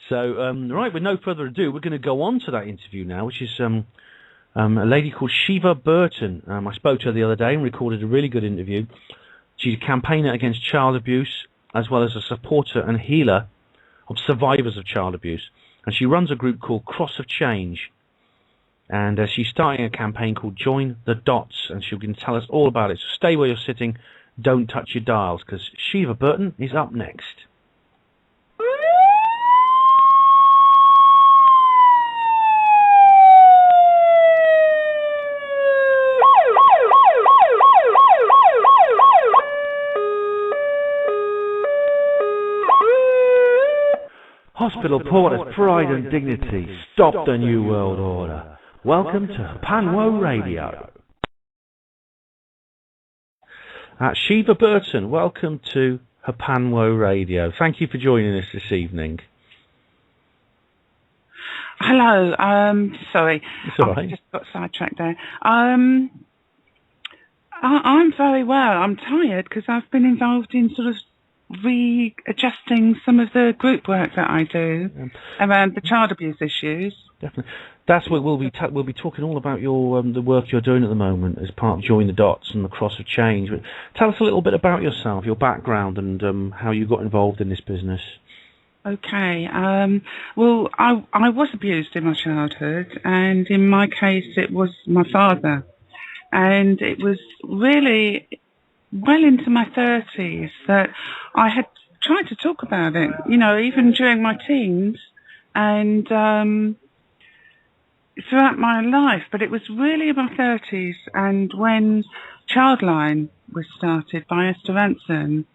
Right, with no further ado, we're going to go on to that interview now, which is a lady called Sheva Burton. I spoke to her the other day and recorded a really good interview. She's a campaigner against child abuse, as well as a supporter and healer of survivors of child abuse. And she runs a group called Cross of Change. And she's starting a campaign called Join the Dots, and she'll tell us all about it. So stay where you're sitting, don't touch your dials, because Sheva Burton is up next. Hospital Porter's pride and dignity. Stop the New World Order. Welcome to Panwo Radio. Sheva Burton, welcome to Panwo Radio. Thank you for joining us this evening. Hello. Sorry, it's all right. I just got sidetracked there. I'm very well. I'm tired because I've been involved in sort of readjusting some of the group work that I do around the child abuse issues. Definitely. That's what we'll be talking all about your the work you're doing at the moment as part of Join the Dots and the Cross of Change. But tell us a little bit about yourself, your background, and how you got involved in this business. Okay. Well, I was abused in my childhood, and in my case, it was my father, and it was really well into my 30s that I had tried to talk about it, even during my teens and throughout my life. But it was really in my 30s, and when Childline was started by Esther Ranson,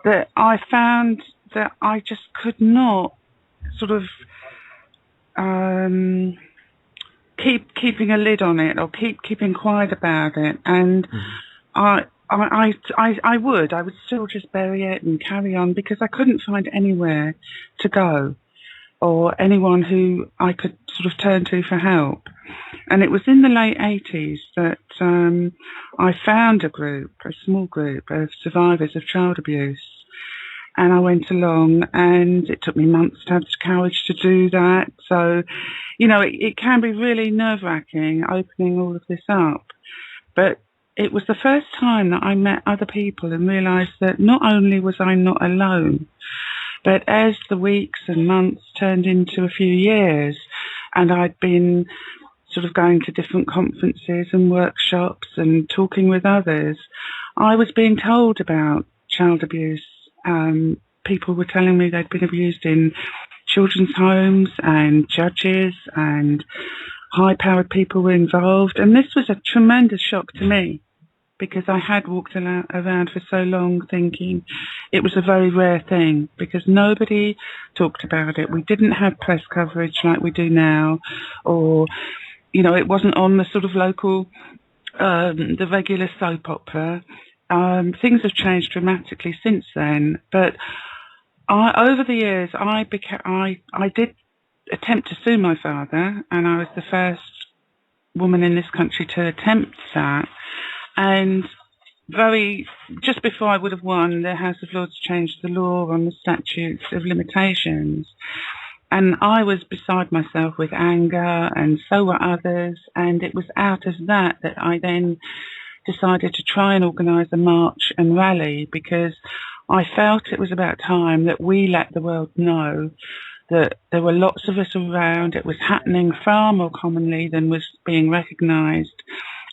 that I found that I just could not sort of keeping a lid on it or keeping quiet about it. And I would still just bury it and carry on because I couldn't find anywhere to go or anyone who I could sort of turn to for help. And it was in the late 80s that I found a small group of survivors of child abuse. And I went along, and it took me months to have the courage to do that. So, it can be really nerve-wracking opening all of this up. But it was the first time that I met other people and realised that not only was I not alone, but as the weeks and months turned into a few years, and I'd been sort of going to different conferences and workshops and talking with others, I was being told about child abuse. People were telling me they'd been abused in children's homes, and judges and high-powered people were involved. And this was a tremendous shock to me because I had walked around for so long thinking it was a very rare thing because nobody talked about it. We didn't have press coverage like we do now, or, it wasn't on the sort of local, the regular soap opera. Things have changed dramatically since then, but over the years, I did attempt to sue my father, and I was the first woman in this country to attempt that. And just before I would have won, the House of Lords changed the law on the statutes of limitations. And I was beside myself with anger, and so were others. And it was out of that I then decided to try and organise a march and rally, because I felt it was about time that we let the world know that there were lots of us around. It was happening far more commonly than was being recognised,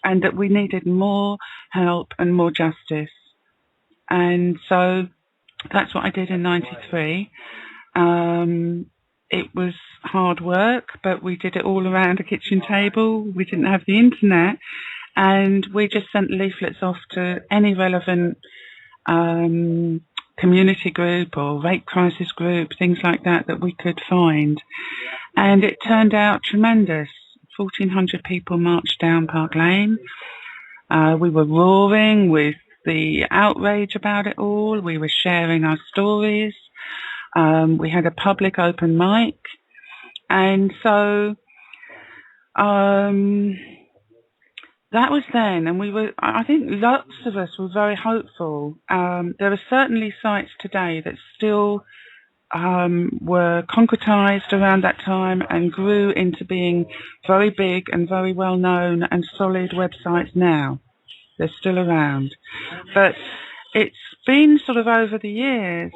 and that we needed more help and more justice. And so that's what I did in '93. It was hard work, but we did it all around a kitchen table. We didn't have the internet, and we just sent leaflets off to any relevant community group or rape crisis group, things like that we could find. And it turned out tremendous. 1,400 people marched down Park Lane. We were roaring with the outrage about it all. We were sharing our stories. We had a public open mic. And so that was then, and I think lots of us were very hopeful. There are certainly sites today that still were concretized around that time and grew into being very big and very well known and solid websites now. They're still around. But it's been sort of over the years.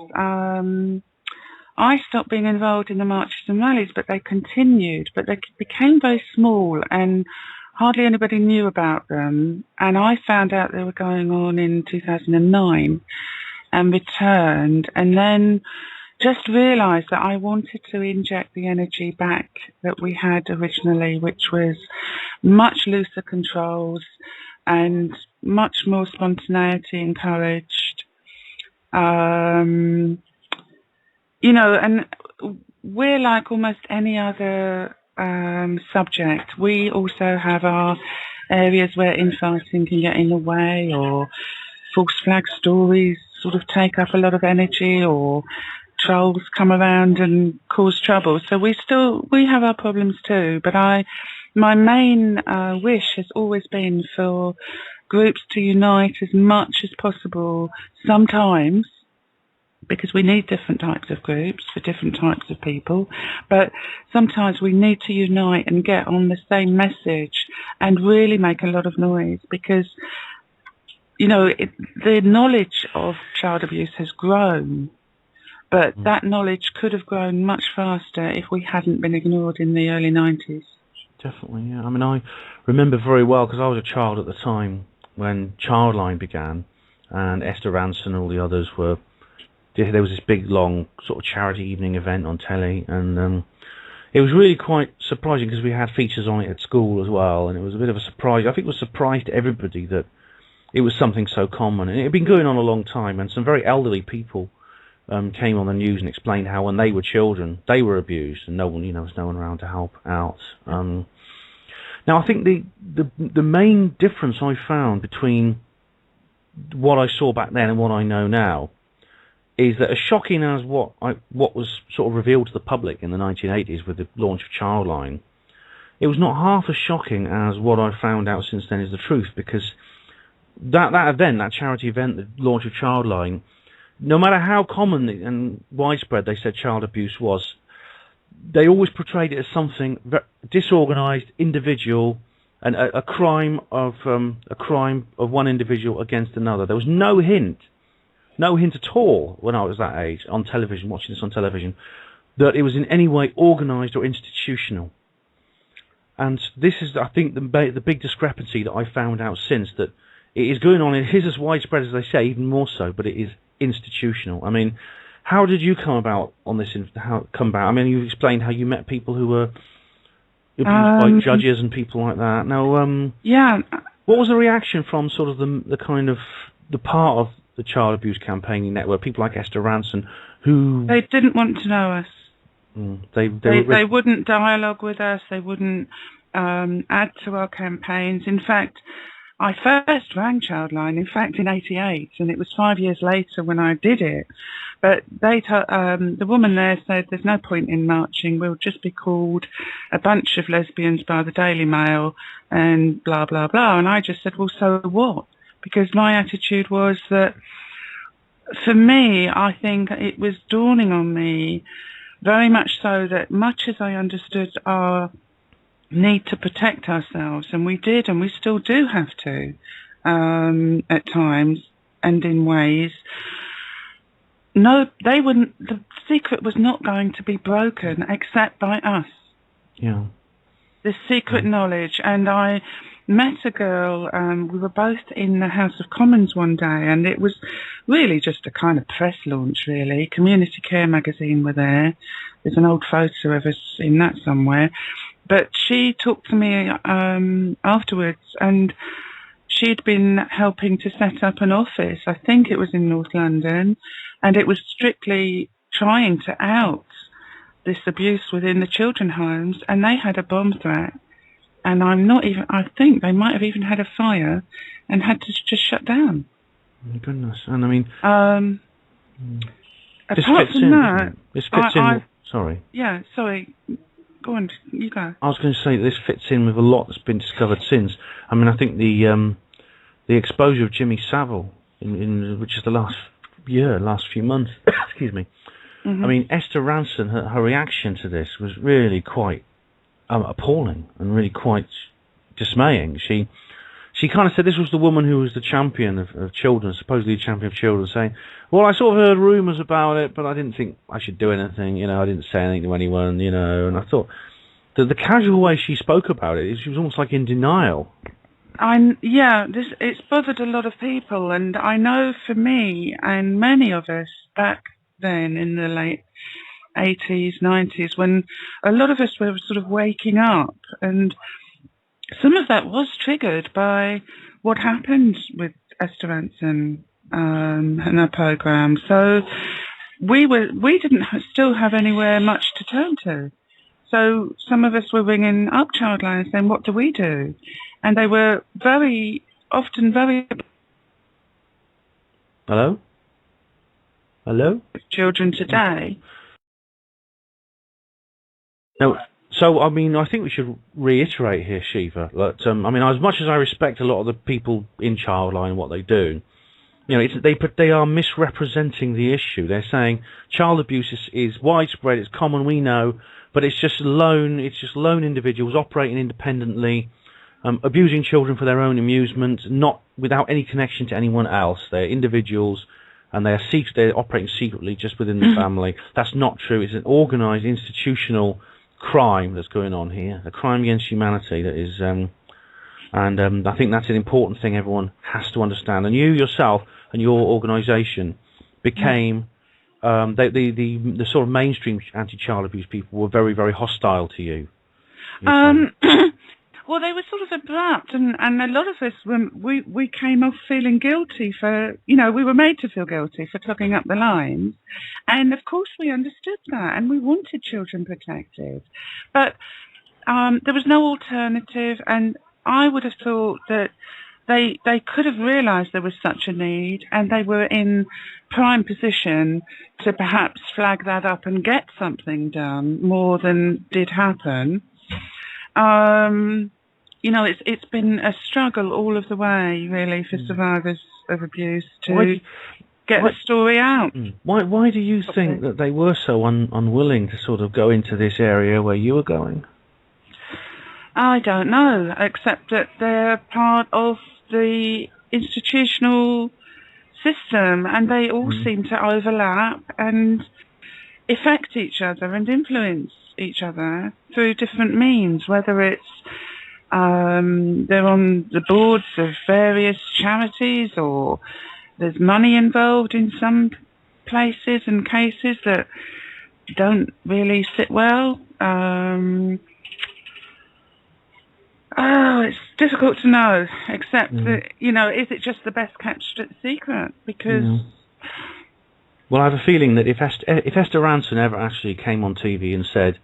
I stopped being involved in the marches and rallies, but they continued. But they became very small and hardly anybody knew about them. And I found out they were going on in 2009 and returned, and then just realised that I wanted to inject the energy back that we had originally, which was much looser controls and much more spontaneity encouraged. You know, and we're like almost any other subject. We also have our areas where infighting can get in the way, or false flag stories sort of take up a lot of energy, or trolls come around and cause trouble. So we have our problems too. But my main wish has always been for groups to unite as much as possible, sometimes, because we need different types of groups for different types of people, but sometimes we need to unite and get on the same message and really make a lot of noise, because, you know, the knowledge of child abuse has grown, but that knowledge could have grown much faster if we hadn't been ignored in the early 90s. Definitely, yeah. I mean, I remember very well, because I was a child at the time when Childline began, and Esther Ranson and all the others were... There was this big, long sort of charity evening event on telly, and it was really quite surprising because we had features on it at school as well, and it was a bit of a surprise. I think it was a surprise to everybody that it was something so common, and it had been going on a long time, and some very elderly people came on the news and explained how when they were children, they were abused, and no one, you know, was no one around to help out. Now, I think the main difference I found between what I saw back then and what I know now is that, as shocking as what was sort of revealed to the public in the 1980s with the launch of Childline, it was not half as shocking as what I've found out since then is the truth, because that event, that charity event, the launch of Childline, no matter how common and widespread they said child abuse was, they always portrayed it as something disorganised, individual, and a crime of one individual against another. There was no hint at all when I was that age on television, watching this on television, that it was in any way organised or institutional. And this is, I think, the big discrepancy that I found out since, that it is going on. It is as widespread as they say, even more so, but it is institutional. I mean, how did you come about on this? I mean, you explained how you met people who were abused by judges and people like that. Now, yeah, what was the reaction from sort of the kind of the part of the child abuse campaigning network, people like Esther Ranson, who... They didn't want to know us. They wouldn't dialogue with us. They wouldn't add to our campaigns. In fact, I first rang Childline, in fact, in '88, and it was 5 years later when I did it. But the woman there said, there's no point in marching. We'll just be called a bunch of lesbians by the Daily Mail and blah, blah, blah. And I just said, well, so what? Because my attitude was that, for me, I think it was dawning on me very much so that, much as I understood our need to protect ourselves, and we did, and we still do have to, at times and in ways, no, they wouldn't. The secret was not going to be broken except by us. Yeah. The secret knowledge. And I met a girl, we were both in the House of Commons one day, and it was really just a kind of press launch, really. Community Care magazine were there. There's an old photo of us in that somewhere. But she talked to me afterwards, and she'd been helping to set up an office. I think it was in North London, and it was strictly trying to out this abuse within the children's homes, and they had a bomb threat. And I think they might have even had a fire and had to just shut down. Oh, my goodness. And I mean... apart from that... This fits in... Sorry. Yeah, sorry. Go on, you go. I was going to say that this fits in with a lot that's been discovered since. I mean, I think the exposure of Jimmy Savile, which is the last few months, excuse me, Mm-hmm. I mean, Esther Ranson, her reaction to this was really quite appalling and really quite dismaying. She kind of said this was the woman who was the champion of children, supposedly a champion of children, saying, well, I sort of heard rumours about it, but I didn't think I should do anything, I didn't say anything to anyone, and I thought the casual way she spoke about it, she was almost like in denial. It's bothered a lot of people, and I know for me and many of us back then in the late 80s, 90s, when a lot of us were sort of waking up, and some of that was triggered by what happened with Esther Ranson and her program. So we didn't still have anywhere much to turn to. So some of us were ringing up Childline saying, "What do we do?" And they were very often very Hello? children today. No. So, I mean, I think we should reiterate here, Sheva, that, I mean, as much as I respect a lot of the people in Childline and what they do, they are misrepresenting the issue. They're saying child abuse is widespread, it's common, we know, but it's just lone individuals operating independently, abusing children for their own amusement, not without any connection to anyone else. They're individuals, and they're operating secretly just within the family. That's not true. It's an organised, institutional crime that's going on here, a crime against humanity that is, and I think that's an important thing everyone has to understand. And you yourself and your organisation became the sort of mainstream anti-child abuse people were very, very hostile to you. Well, they were sort of abrupt, and a lot of us, we came off feeling guilty for, we were made to feel guilty for clogging up the lines. And of course we understood that, and we wanted children protected. But there was no alternative, and I would have thought that they could have realised there was such a need, and they were in prime position to perhaps flag that up and get something done more than did happen. It's been a struggle all of the way, really, for survivors of abuse to get the story out. Why do you think that they were so unwilling to sort of go into this area where you were going? I don't know, except that they're part of the institutional system, and they all seem to overlap and affect each other and influence each other through different means, whether it's they're on the boards of various charities, or there's money involved in some places and cases that don't really sit well. It's difficult to know, except that, is it just the best kept secret? Because... Well, I have a feeling that if Esther Ranson ever actually came on TV and said,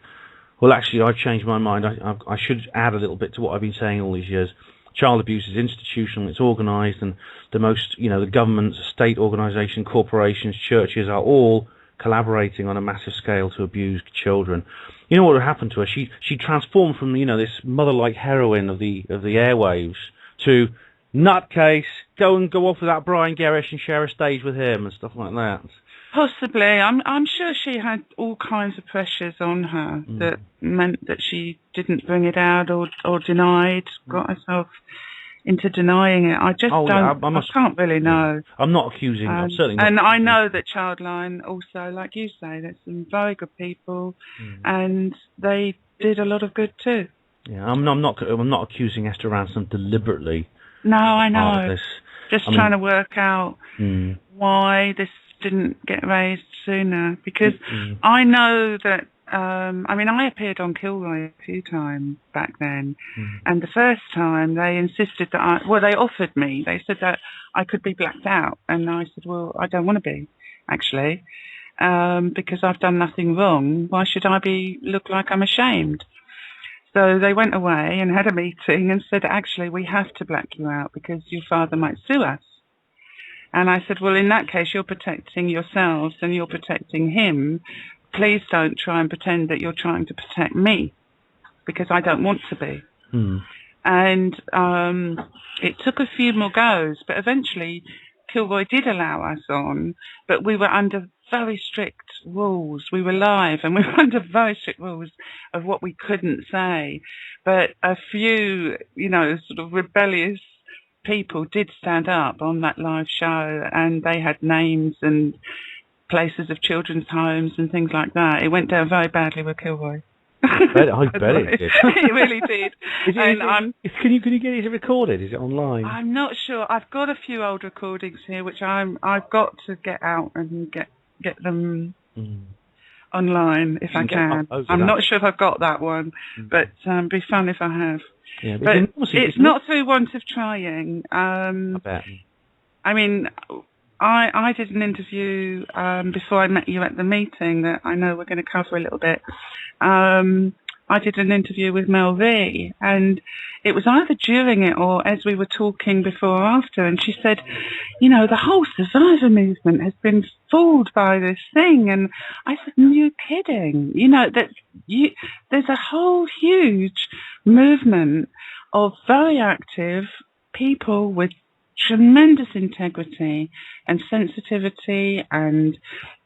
well, actually, I've changed my mind, I should add a little bit to what I've been saying all these years. Child abuse is institutional, it's organised, and the government, state organisation, corporations, churches are all collaborating on a massive scale to abuse children. You know what would happen to her? She transformed from this mother-like heroine of the airwaves to nutcase, go off with that Brian Gerrish and share a stage with him and stuff like that. Possibly. I'm sure she had all kinds of pressures on her that meant that she didn't bring it out or denied, got herself into denying it. I just I can't really know. I'm not accusing. I'm certainly not. And I know that Childline also, like you say, there's some very good people, and they did a lot of good too. Yeah, I'm not accusing Esther Ranson deliberately. No, I know. Of this. Just trying to work out why this didn't get raised sooner, because I know that I appeared on Kilroy a few times back then, and the first time they insisted that they offered me, they said that I could be blacked out, and I said, well, I don't want to be, actually, because I've done nothing wrong. Why should I look like I'm ashamed? So they went away and had a meeting and said, actually, we have to black you out because your father might sue us. And I said, well, in that case, you're protecting yourselves and you're protecting him. Please don't try and pretend that you're trying to protect me, because I don't want to be. And it took a few more goes, but eventually Kilroy did allow us on, but we were under very strict rules. We were live and we were under very strict rules of what we couldn't say. But a few, sort of rebellious people did stand up on that live show, and they had names and places of children's homes and things like that. It went down very badly with Kilroy. I bet it did. It really did. Can you get it recorded? Is it online? I'm not sure. I've got a few old recordings here, which I've got to get out and get them online if I can. I'm not sure if I've got that one, but it'd be fun if I have. Yeah, but it's not through want of trying. I bet. I mean, I did an interview before I met you at the meeting that I know we're going to cover a little bit. I did an interview with Mel V, and it was either during it or as we were talking before or after, and she said, the whole survivor movement has been fooled by this thing. And I said, you're kidding. There's a whole huge movement of very active people with tremendous integrity and sensitivity and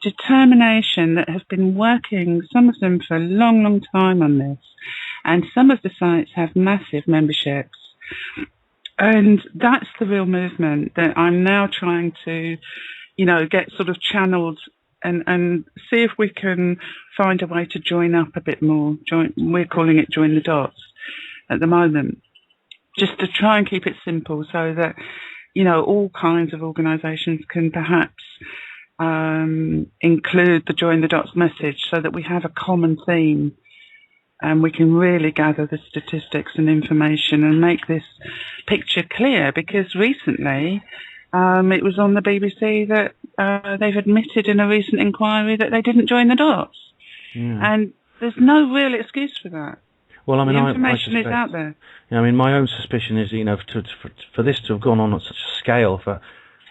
determination that have been working, some of them for a long, long time on this. And some of the sites have massive memberships. And that's the real movement that I'm now trying to, get sort of channeled and see if we can find a way to join up a bit more. We're calling it Join the Dots at the moment, just to try and keep it simple so that all kinds of organisations can perhaps include the Join the Dots message so that we have a common theme and we can really gather the statistics and information and make this picture clear. Because recently it was on the BBC that they've admitted in a recent inquiry that they didn't join the dots. Yeah. And there's no real excuse for that. Well, I mean, the information is out there. I mean, my own suspicion is, for this to have gone on at such a scale for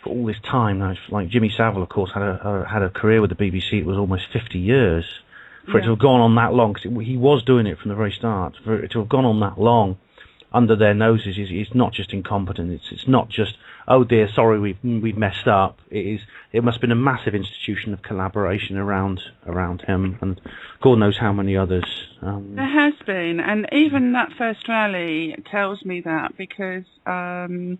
all this time. Now, like Jimmy Savile, of course, had a career with the BBC. It was almost 50 years for it to have gone on that long. Because he was doing it from the very start. For it to have gone on that long under their noses is not just incompetent. It's not just, oh dear, sorry, we've messed up. It must have been a massive institution of collaboration around him, and God knows how many others. There has been, and even that first rally tells me that, because the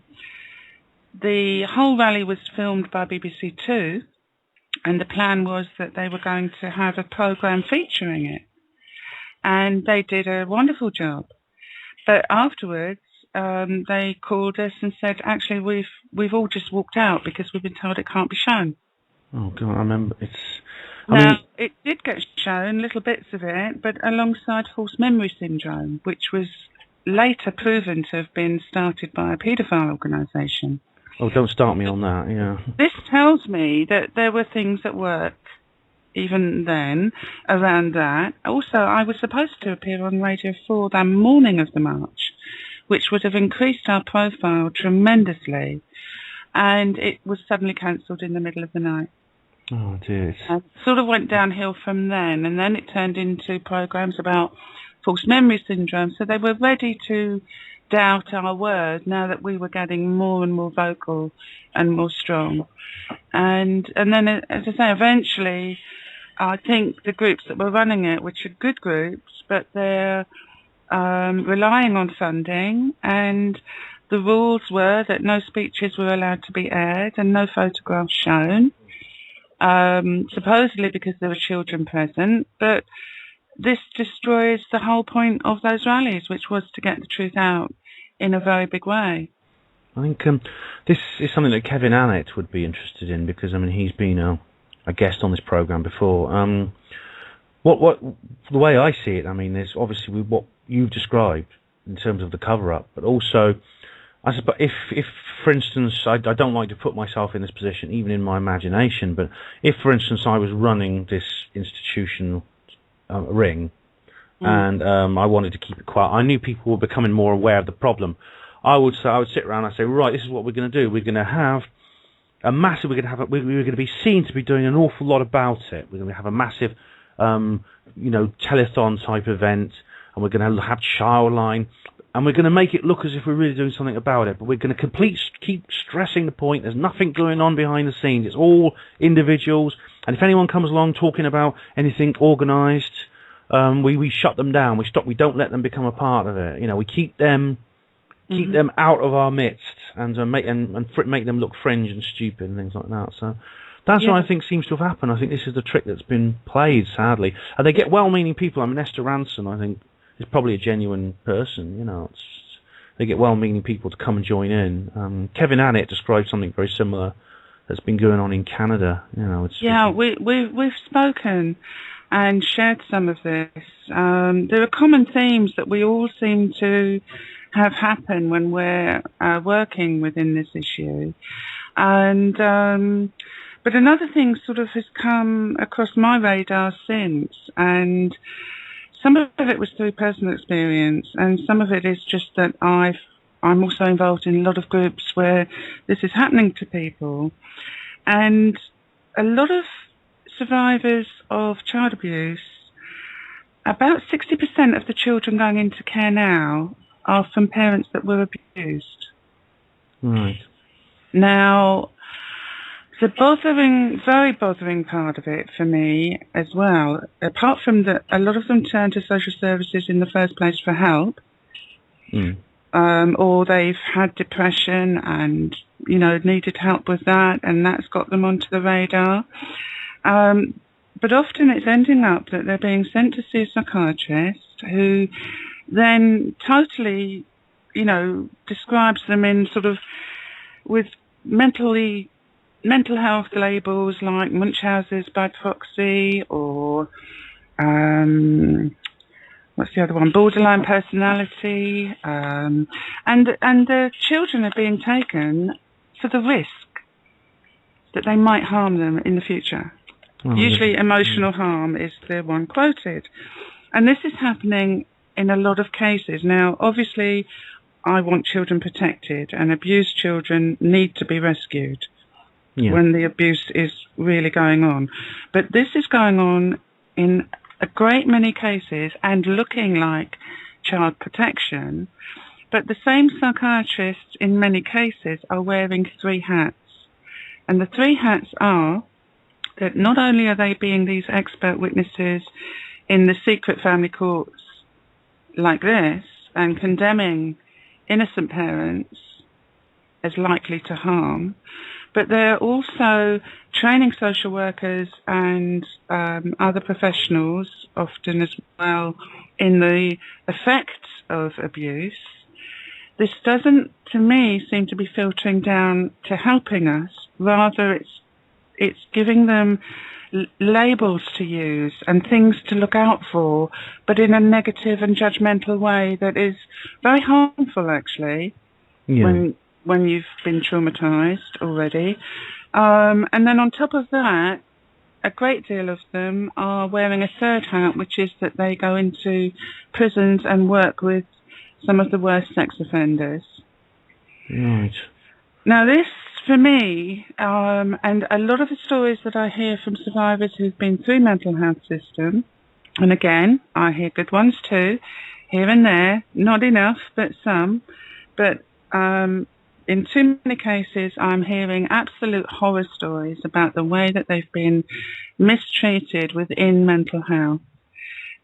whole rally was filmed by BBC Two, and the plan was that they were going to have a programme featuring it, and they did a wonderful job. But afterwards, they called us and said, actually, we've all just walked out because we've been told it can't be shown. Oh, God, I remember. It did get shown, little bits of it, but alongside false memory syndrome, which was later proven to have been started by a paedophile organisation. Oh, don't start me on that, yeah. This tells me that there were things at work even then around that. Also, I was supposed to appear on Radio 4 the morning of the march, which would have increased our profile tremendously, and it was suddenly cancelled in the middle of the night. Oh, dear. And sort of went downhill from then, and then it turned into programmes about false memory syndrome, so they were ready to doubt our word now that we were getting more and more vocal and more strong. And then, as I say, eventually, I think the groups that were running it, which are good groups, but they're relying on funding, and the rules were that no speeches were allowed to be aired and no photographs shown, supposedly because there were children present. But this destroys the whole point of those rallies, which was to get the truth out in a very big way. I think this is something that Kevin Annett would be interested in, because, I mean, he's been a guest on this programme before. What the way I see it, I mean, there's obviously what you've described in terms of the cover-up, but also, I suppose, if for instance, I don't like to put myself in this position, even in my imagination, but if, for instance, I was running this institutional ring, and I wanted to keep it quiet, I knew people were becoming more aware of the problem. I would sit around and I'd say, right, this is what we're going to do. We're going to have a massive. We're going to be seen to be doing an awful lot about it. We're going to have a massive, telethon type event, and we're going to have child line, and we're going to make it look as if we're really doing something about it. But we're going to keep stressing the point. There's nothing going on behind the scenes. It's all individuals. And if anyone comes along talking about anything organised, we shut them down. We don't let them become a part of it. We keep them out of our midst and make them look fringe and stupid and things like that. So that's what I think seems to have happened. I think this is the trick that's been played, sadly. And they get well-meaning people. I mean, Esther Ranson, I think, is probably a genuine person. They get well-meaning people to come and join in. Kevin Annett described something very similar that's been going on in Canada. We've spoken and shared some of this. There are common themes that we all seem to have happen when we're working within this issue. And but another thing sort of has come across my radar since, and some of it was through personal experience, and some of it is just that I'm also involved in a lot of groups where this is happening to people. And a lot of survivors of child abuse, about 60% of the children going into care now are from parents that were abused. Right. Now, the very bothering part of it for me as well, apart from that a lot of them turn to social services in the first place for help, or they've had depression and, needed help with that, and that's got them onto the radar. But often it's ending up that they're being sent to see a psychiatrist who then totally, describes them in sort of with mental health labels like Munchausen's by proxy, or what's the other one? Borderline personality, and the children are being taken for the risk that they might harm them in the future. Usually emotional harm is the one quoted. And this is happening in a lot of cases. Now, obviously, I want children protected, and abused children need to be rescued when the abuse is really going on. But this is going on in a great many cases and looking like child protection. But the same psychiatrists in many cases are wearing three hats. And the three hats are that not only are they being these expert witnesses in the secret family courts like this and condemning innocent parents as likely to harm, but they're also training social workers and other professionals, often as well, in the effects of abuse. This doesn't, to me, seem to be filtering down to helping us. Rather, it's giving them labels to use and things to look out for, but in a negative and judgmental way that is very harmful, actually, when you've been traumatized already. And then on top of that, a great deal of them are wearing a third hat, which is that they go into prisons and work with some of the worst sex offenders. Right. Now this, for me, and a lot of the stories that I hear from survivors who've been through mental health system, and again, I hear good ones too, here and there, not enough, but some, but in too many cases, I'm hearing absolute horror stories about the way that they've been mistreated within mental health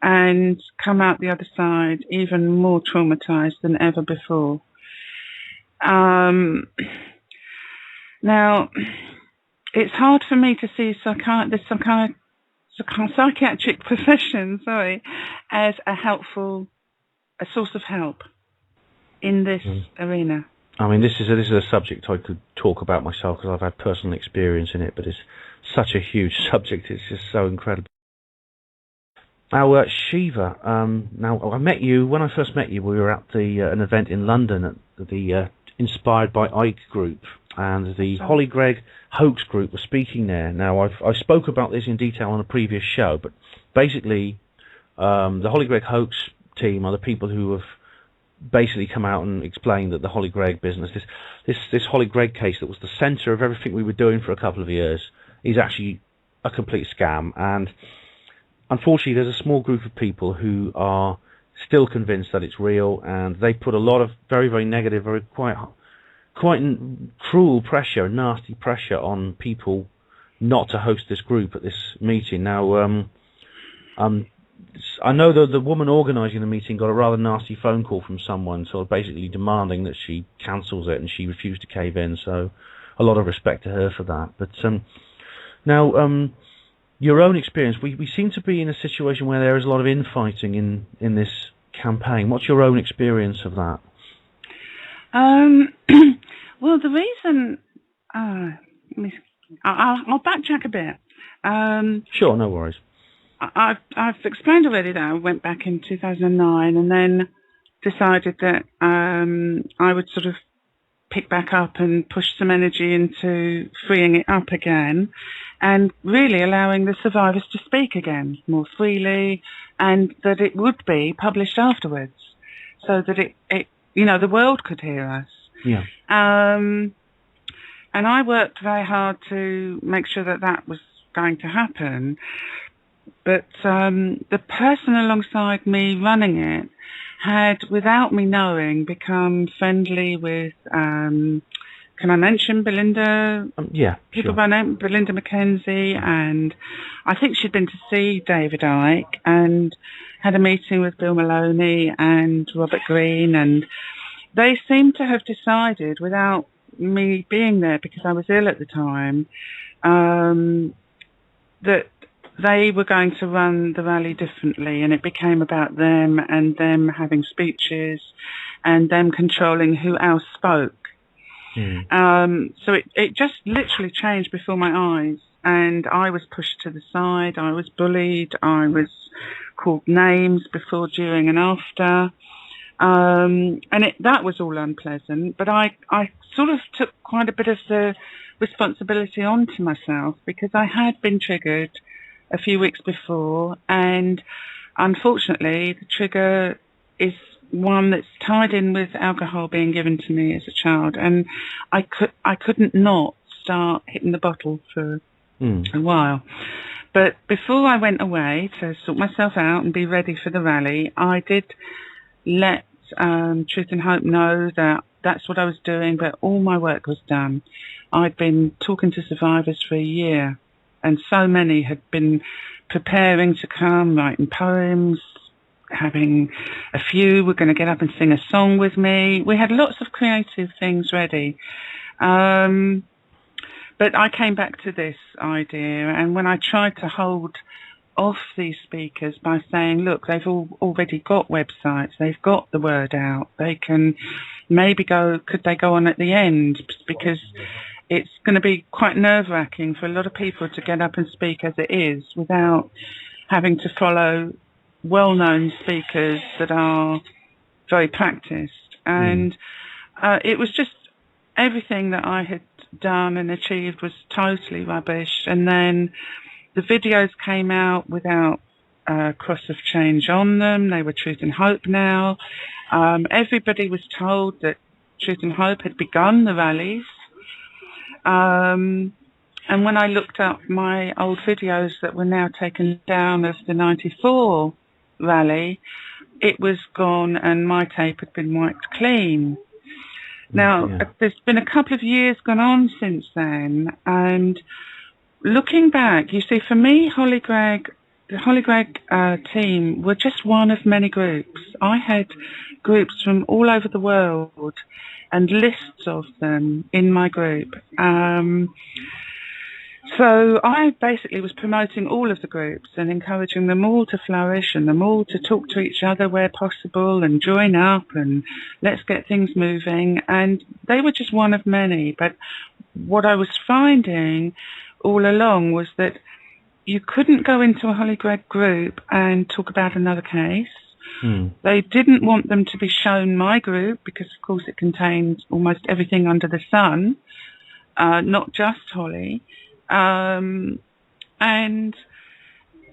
and come out the other side even more traumatized than ever before. Now, it's hard for me to see the psychiatric profession, as a source of help in this arena. I mean, this is a subject I could talk about myself because I've had personal experience in it, but it's such a huge subject. It's just so incredible. Now, Sheva, I met you, when I first met you, we were at an event in London at the Inspired by Ike group, and the Holly Gregg hoax group was speaking there. Now, I spoke about this in detail on a previous show, but basically, the Holly Gregg hoax team are the people who have basically come out and explained that the Holly Gregg business, this Holly Gregg case that was the centre of everything we were doing for a couple of years, is actually a complete scam. And unfortunately, there's a small group of people who are still convinced that it's real, and they put a lot of very, very negative, quite cruel pressure, nasty pressure on people not to host this group at this meeting. Now, I know that the woman organising the meeting got a rather nasty phone call from someone, sort of basically demanding that she cancels it, and she refused to cave in. So, a lot of respect to her for that. But now, your own experience, we seem to be in a situation where there is a lot of infighting in this campaign. What's your own experience of that? Well, the reason I'll backtrack a bit. Sure, no worries. I've explained already that I went back in 2009 and then decided that I would sort of pick back up and push some energy into freeing it up again and really allowing the survivors to speak again more freely, and that it would be published afterwards so that it the world could hear us. Yeah. And I worked very hard to make sure that was going to happen. But the person alongside me running it had, without me knowing, become friendly with, can I mention Belinda? Yeah, people sure. by name, Belinda McKenzie, and I think she'd been to see David Icke and had a meeting with Bill Maloney and Robert Greene, and they seemed to have decided, without me being there because I was ill at the time, that they were going to run the rally differently, and it became about them and them having speeches and them controlling who else spoke. So it just literally changed before my eyes, and I was pushed to the side, I was bullied, I was called names before, during and after, and that was all unpleasant, but I sort of took quite a bit of the responsibility onto myself because I had been triggered a few weeks before, and unfortunately the trigger is one that's tied in with alcohol being given to me as a child, and I couldn't not start hitting the bottle for a while. But before I went away to sort myself out and be ready for the rally, I did let Truth and Hope know that that's what I was doing, but all my work was done. I'd been talking to survivors for a year, and so many had been preparing to come, writing poems, having a few were going to get up and sing a song with me. We had lots of creative things ready. But I came back to this idea, and when I tried to hold off these speakers by saying, look, they've already got websites, they've got the word out, they can maybe could they go on at the end, because it's going to be quite nerve-wracking for a lot of people to get up and speak as it is without having to follow well-known speakers that are very practiced. And it was just everything that I had done and achieved was totally rubbish. And then the videos came out without a cross of change on them. They were Truth and Hope now. Everybody was told that Truth and Hope had begun the rallies. And when I looked up my old videos that were now taken down of the 94 rally, it was gone and my tape had been wiped clean. Now, there's been a couple of years gone on since then, and looking back, you see, for me, the Holly Gregg team were just one of many groups. I had groups from all over the world and lists of them in my group. So I basically was promoting all of the groups and encouraging them all to flourish and them all to talk to each other where possible and join up and let's get things moving. And they were just one of many. But what I was finding all along was that you couldn't go into a Holly Gregg group and talk about another case. They didn't want them to be shown my group because, of course, it contained almost everything under the sun, not just Holly. And,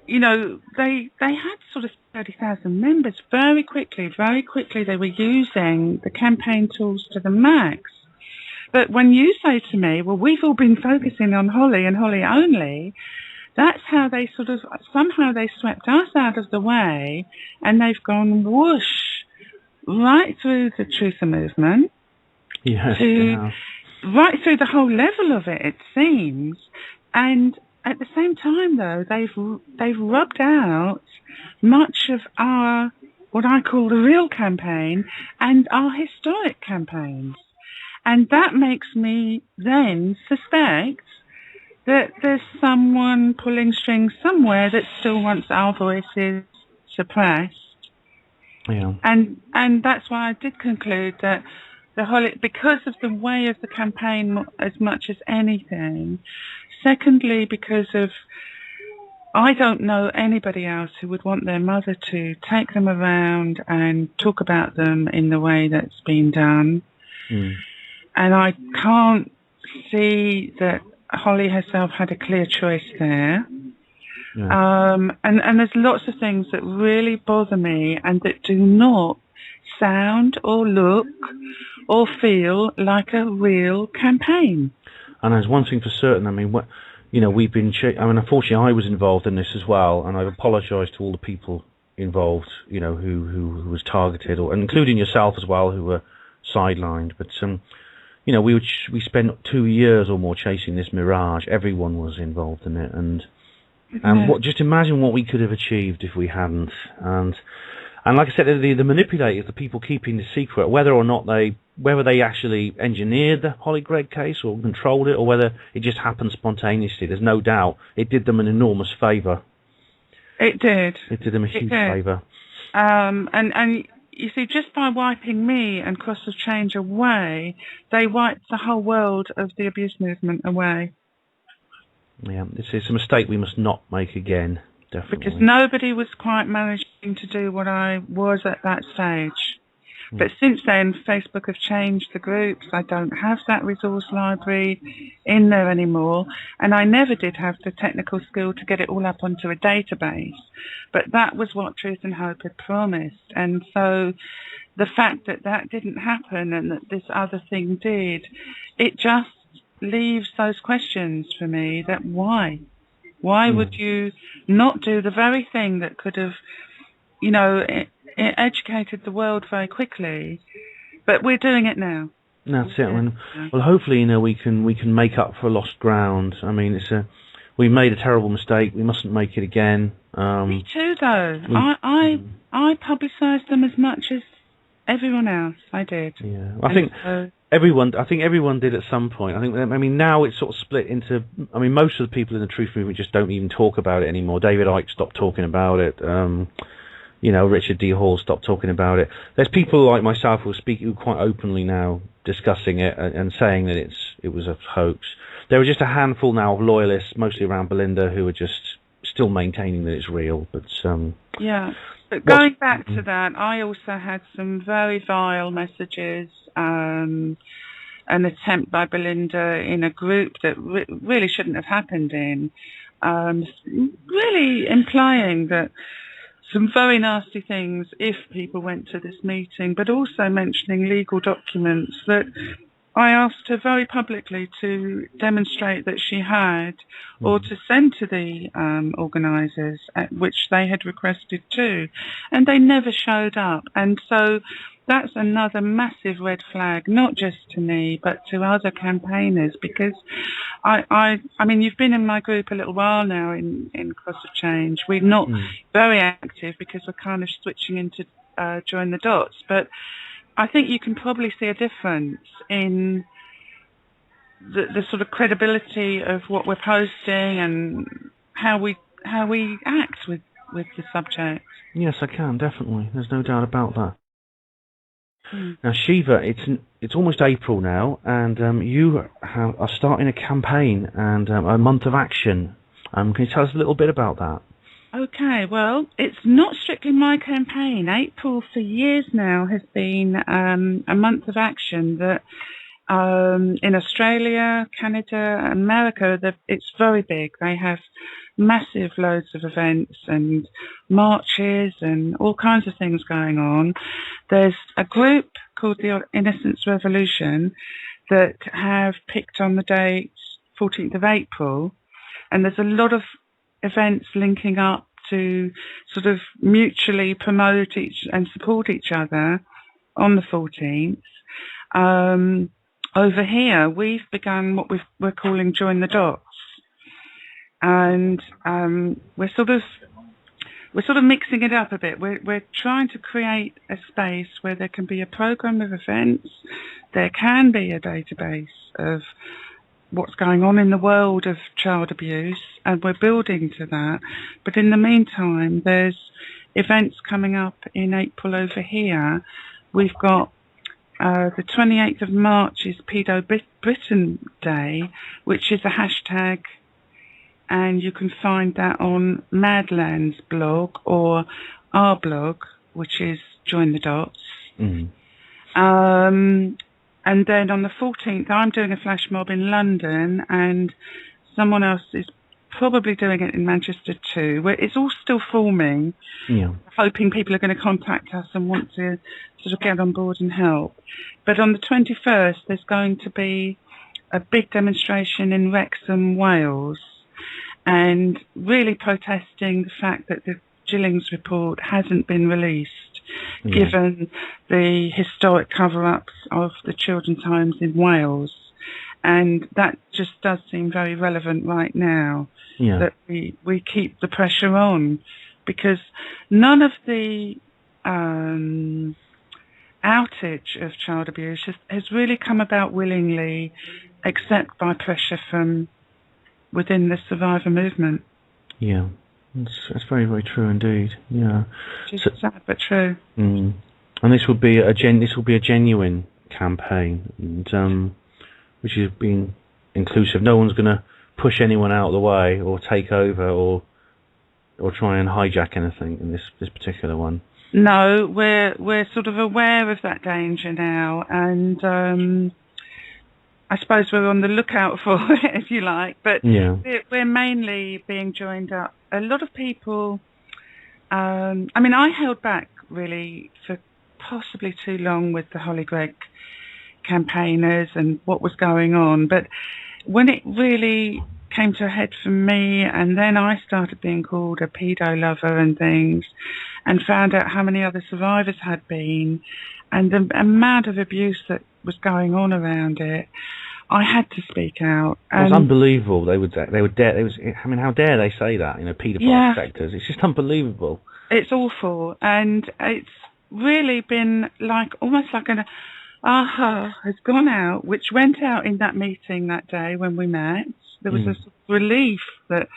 you know, they had sort of 30,000 members very quickly. They were using the campaign tools to the max. But when you say to me, well, we've all been focusing on Holly and Holly only, that's how they somehow they swept us out of the way, and they've gone whoosh right through the truther movement, right through the whole level of it, it seems, And at the same time, though, they've rubbed out much of our, what I call the real campaign, and our historic campaigns. And that makes me then suspect that there's someone pulling strings somewhere that still wants our voices suppressed. Yeah. And that's why I did conclude that because of the way of the campaign as much as anything. Secondly, because of, I don't know anybody else who would want their mother to take them around and talk about them in the way that's been done. Mm. And I can't see that Holly herself had a clear choice there. Yeah. And there's lots of things that really bother me and that do not sound or look or feel like a real campaign. And there's one thing for certain. I mean, we've been. Unfortunately, I was involved in this as well, and I've apologised to all the people involved. Who was targeted, including yourself as well, who were sidelined. But we spent 2 years or more chasing this mirage. Everyone was involved in it, and just imagine what we could have achieved if we hadn't. And like I said, the manipulators, the people keeping the secret, whether they actually engineered the Holly Gregg case or controlled it, or whether it just happened spontaneously, there's no doubt it did them an enormous favour. It did. It did them a huge favour. And you see, just by wiping me and Cross of Change away, they wiped the whole world of the abuse movement away. Yeah, it's a mistake we must not make again. Definitely. Because nobody was quite managing to do what I was at that stage. But since then, Facebook have changed the groups. I don't have that resource library in there anymore. And I never did have the technical skill to get it all up onto a database. But that was what Truth and Hope had promised. And so the fact that that didn't happen and that this other thing did, it just leaves those questions for me that why? Why would you not do the very thing that could have, educated the world very quickly? But we're doing it now. That's it. Well, hopefully, we can make up for lost ground. I mean, we made a terrible mistake. We mustn't make it again. Me too, though. I publicised them as much as everyone else. I did. Yeah, I think everyone did at some point. Now it's sort of split into. Most of the people in the truth movement just don't even talk about it anymore. David Icke stopped talking about it. Richard D. Hall stopped talking about it. There's people like myself who are quite openly now discussing it and saying that it was a hoax. There are just a handful now of loyalists, mostly around Belinda, who are just still maintaining that it's real. But But going back to that, I also had some very vile messages. An attempt by Belinda in a group that really shouldn't have happened in, really implying that some very nasty things if people went to this meeting, but also mentioning legal documents that I asked her very publicly to demonstrate that she had, or to send to the organisers, which they had requested too, and they never showed up. And so that's another massive red flag, not just to me, but to other campaigners, because I mean, you've been in my group a little while now in Cross of Change. We're not very active because we're kind of switching into Join the Dots, but I think you can probably see a difference in the sort of credibility of what we're posting and how we act with the subject. Yes, I can, definitely. There's no doubt about that. Now, Sheva, it's almost April now, and you are starting a campaign and a month of action. Can you tell us a little bit about that? Okay, well, it's not strictly my campaign. April for years now has been a month of action that in Australia, Canada, America, it's very big. They have massive loads of events and marches and all kinds of things going on. There's a group called the Innocence Revolution that have picked on the date 14th of April, and there's a lot of events linking up to sort of mutually promote and support each other on the 14th. Over here, we've begun what we're calling Join the Dots. and we're sort of mixing it up a bit. We're trying to create a space where there can be a program of events, there can be a database of what's going on in the world of child abuse, and we're building to that. But in the meantime, there's events coming up in April over here. We've got the 28th of March is Pedo Britain Day, which is a hashtag, and you can find that on Madland's blog or our blog, which is Join the Dots. Mm. And then on the 14th, I'm doing a flash mob in London, and someone else is probably doing it in Manchester too, where it's all still forming, hoping people are going to contact us and want to sort of get on board and help. But on the 21st, there's going to be a big demonstration in Wrexham, Wales, and really protesting the fact that the Gillings report hasn't been released, given the historic cover-ups of the children's homes in Wales. And that just does seem very relevant right now, that we keep the pressure on, because none of the outage of child abuse has really come about willingly, except by pressure from within the survivor movement. Yeah, that's very, very true indeed. Yeah, it's sad but true. And this will be a genuine campaign, and which is being inclusive. No one's going to push anyone out of the way or take over or try and hijack anything in this particular one. No, we're sort of aware of that danger now, and I suppose we're on the lookout for it, if you like. But we're mainly being joined up. A lot of people. I mean, I held back really for possibly too long with the Holly Gregg campaigners and what was going on, but when it really came to a head for me, and then I started being called a pedo lover and things, and found out how many other survivors had been, and the amount of abuse that was going on around it, I had to speak out. It was unbelievable. They would dare. I mean, how dare they say that? Paedophile sectors. It's just unbelievable. It's awful, and it's really been almost like an aha has gone out, which went out in that meeting that day when we met. There was a sort of relief that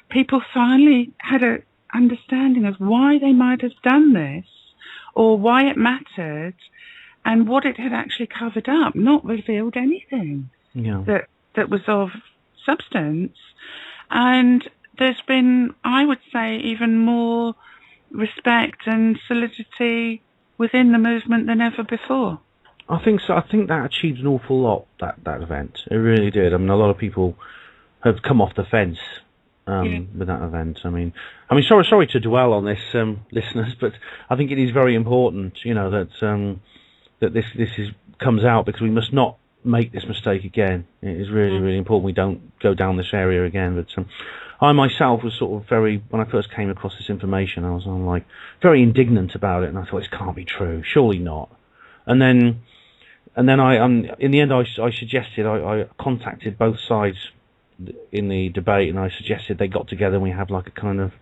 people finally had an understanding of why they might have done this, or why it mattered, and what it had actually covered up, not revealed anything that was of substance. And there's been, I would say, even more respect and solidity within the movement than ever before. I think so. I think that achieved an awful lot, that event. It really did. I mean, a lot of people have come off the fence with that event. I mean, sorry to dwell on this, listeners, but I think it is very important, that this comes out, because we must not make this mistake again. It is really, really important we don't go down this area again. But I myself was sort of when I first came across this information, I was very indignant about it, and I thought, this can't be true, surely not. And then I in the end I suggested, I contacted both sides in the debate, and I suggested they got together and we have like a kind of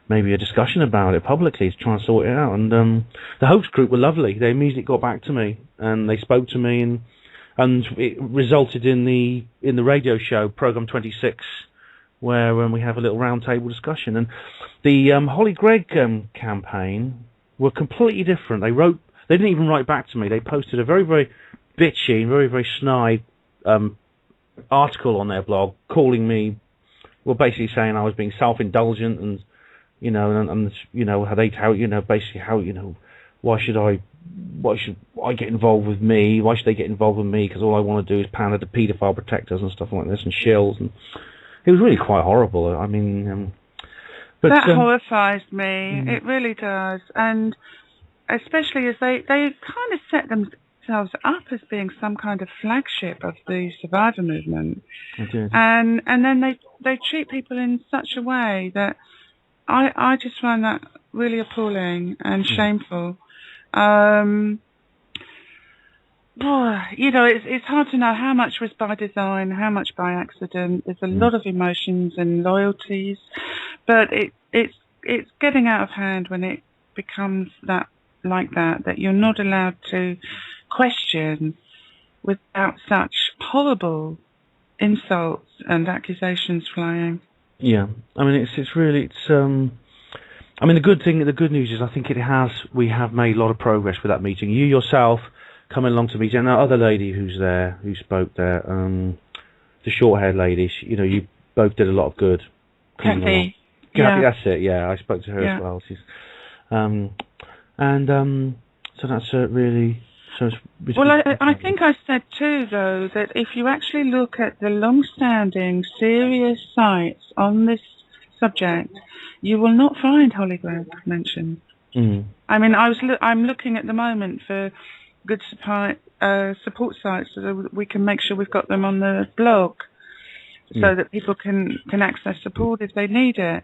maybe a discussion about it publicly to try and sort it out. And the host group were lovely. They immediately got back to me and they spoke to me, and it resulted in the radio show Program 26, where we have a little roundtable discussion. And the Holly Gregg campaign were completely different. They didn't even write back to me. They posted a very, very bitchy, very, very snide article on their blog, calling me, basically saying I was being self-indulgent, and why should I get involved with me? Why should they get involved with me? Because all I want to do is pander to paedophile protectors and stuff like this, and shills, and it was really quite horrible. I mean, but that horrifies me. It really does, and especially as they kind of set themselves up as being some kind of flagship of the survivor movement, and then they treat people in such a way that I just find that really appalling and shameful. Oh, it's hard to know how much was by design, how much by accident. There's a lot of emotions and loyalties, but it's getting out of hand when it becomes that you're not allowed to question without such horrible insults and accusations flying. Yeah, I mean it's really I mean the good news is I think we have made a lot of progress with that meeting. You yourself coming along to meet, and that other lady who spoke there, the short-haired lady. You both did a lot of good. Kathy. Yeah, that's it. Yeah, I spoke to her as well. She's, so that's really. So it's well, I think I said too, though, that if you actually look at the long-standing, serious sites on this subject, you will not find Holy Grail mentioned. I mean, I'm looking at the moment for good support sites so that we can make sure we've got them on the blog so that people can access support if they need it.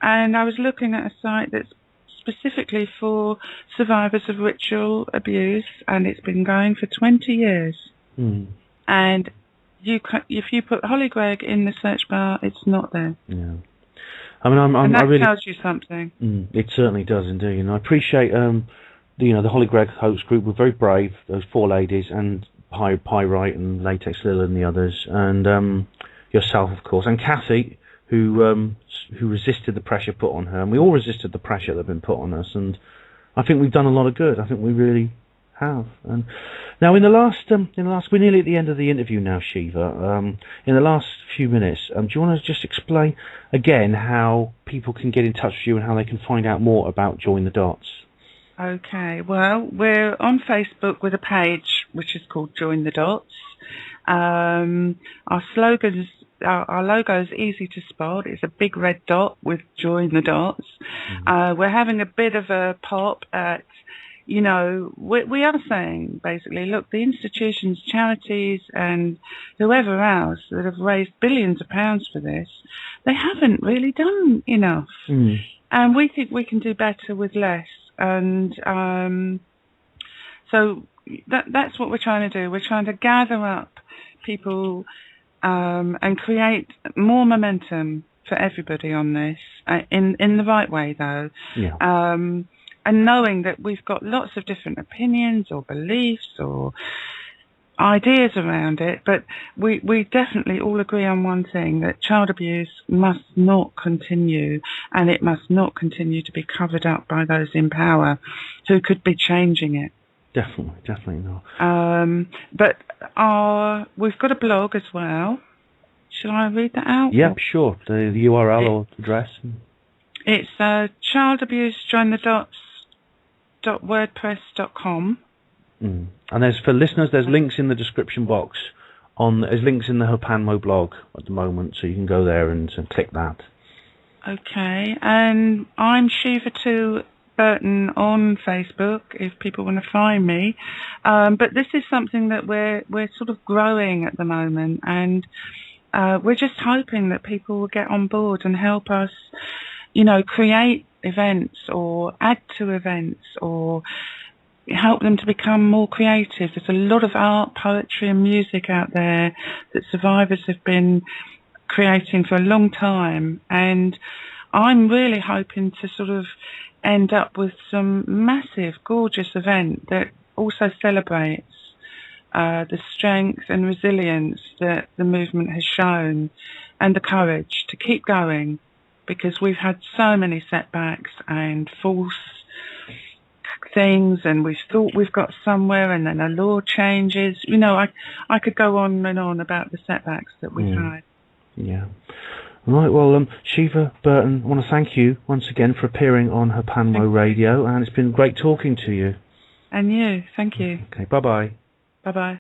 And I was looking at a site that's specifically for survivors of ritual abuse, and it's been going for 20 years. And if you put Holly Gregg in the search bar, it's not there. Yeah. I mean, and that I really tells you something. It certainly does indeed, and I appreciate the Holly Gregg hoax group were very brave. Those four ladies and Pyrite and Latex Lila and the others, and yourself, of course, and Kathy, who resisted the pressure put on her, and we all resisted the pressure that had been put on us, and I think we've done a lot of good. I think we really have. And now, in the last, we're nearly at the end of the interview now, Sheva. In the last few minutes, do you want to just explain again how people can get in touch with you and how they can find out more about Join the Dots? Okay, well, we're on Facebook with a page which is called Join the Dots. Our slogans, our logo is easy to spot. It's a big red dot with Join the Dots. We're having a bit of a pop at, we are saying, basically, look, the institutions, charities, and whoever else that have raised billions of pounds for this, they haven't really done enough. And we think we can do better with less. And so that's what we're trying to do. We're trying to gather up people and create more momentum for everybody on this, in the right way, though. Yeah. And knowing that we've got lots of different opinions or beliefs or ideas around it, but we definitely all agree on one thing, that child abuse must not continue, and it must not continue to be covered up by those in power who could be changing it. Definitely not. But we've got a blog as well. Shall I read that out? Yep, sure. The URL or address? It's childabusejointhedots.wordpress.com. And for listeners, there's links in the description box. There's links in the Hapanmo blog at the moment, so you can go there and click that. Okay, and I'm Sheva2 Burton on Facebook if people want to find me. But this is something that we're sort of growing at the moment, and we're just hoping that people will get on board and help us, create events or add to events or help them to become more creative. There's a lot of art, poetry and music out there that survivors have been creating for a long time, and I'm really hoping to sort of end up with some massive, gorgeous event that also celebrates the strength and resilience that the movement has shown and the courage to keep going, because we've had so many setbacks and false things, and we thought we've got somewhere and then a law changes. I could go on and on about the setbacks that we've had. Yeah. Right, well, Sheva Burton, I want to thank you once again for appearing on Hapanmo Radio, and it's been great talking to you. And you, thank you. Okay, bye-bye. Bye-bye.